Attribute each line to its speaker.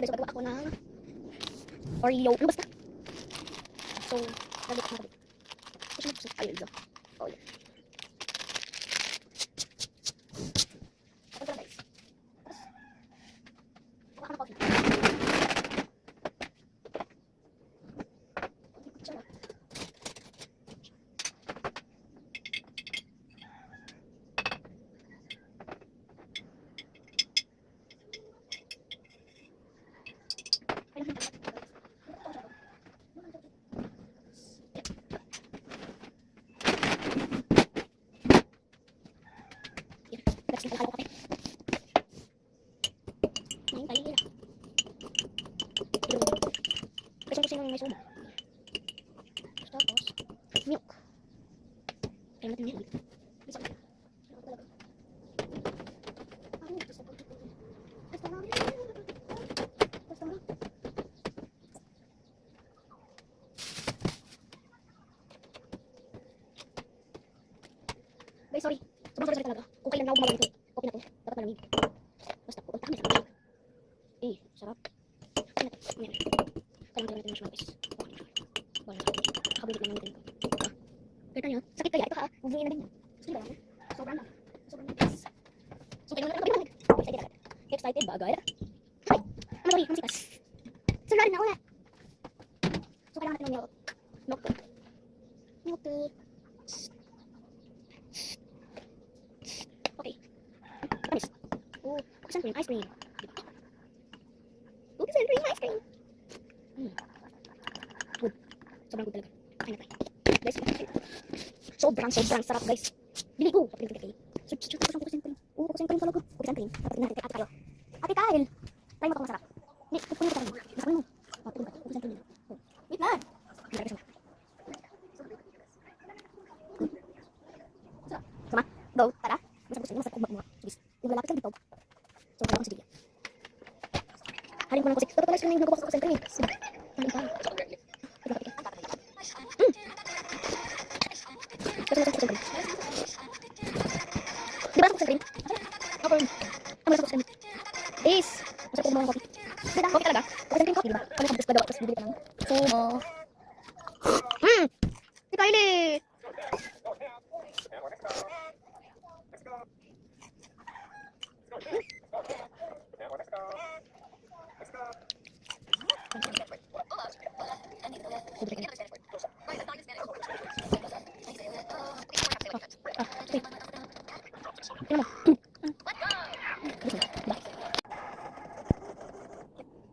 Speaker 1: guys, so gagawa ako ng Oreo. Ano basta? So, lagay ko ng gabi. Kasi nagpusin tayo dito. Oh, yeah. Ito lang guys. Tapos, kuha ka ng coffee. Yung may sumo. Tapos, milk. Kaya natin milk. Bisa ko. Guys, sorry. Sobrang sorry talaga. Kung kailan na ako gumawa nito. Copy na to. Dapat malamig. Basta pupunta kami sa mga. Eh, sarap. Ayan. Kailangan natin yung guys. Nakabulit naman natin ito. Kita nyo, sakit kaya ito ha. Bubungin na din. Gusto nyo ba yan? Sobrang lang. Sobrang lang guys. So kailangan natin mabilang. Excited agad. Excited ba agad? Ay! Ano sorry, ang sitas. Sunod na una. So kailangan natin ng milk. Milk tea. Milk tea. Okay. Tamis. Oh, cookies and cream ice cream. Cookies and cream ice cream. Good. Sobrang good talaga. Kain na tayo. Guys, sobrang sarap guys. Bili ko. Cookies and cream. Oh, cookies and cream talaga. Cookies and cream. Dapat natin kay Ate Kyle. Ate Kyle. Try mo ito kung masarap. Hindi, kukunin ko tayo. Kukunin mo. Cookies and cream. Wait lang. Sama, go, tara. Masarap gusto nyo, masarap mo. Sige, yung lalapit lang dito. So, wala akong sigilya. Halin ko ng kusik. Dapat pala ice cream na yung nagawa ko sa cookies and cream. Sige, halin tayo. Di ba sa cookies and cream? Ako rin. Ang masarap cookies and cream. Is, masarap ko gumawa ng coffee. Di ba? Coffee talaga. Cookies and cream coffee, di ba? Kami sa bus ka daw, tapos bibili ka ng sumo.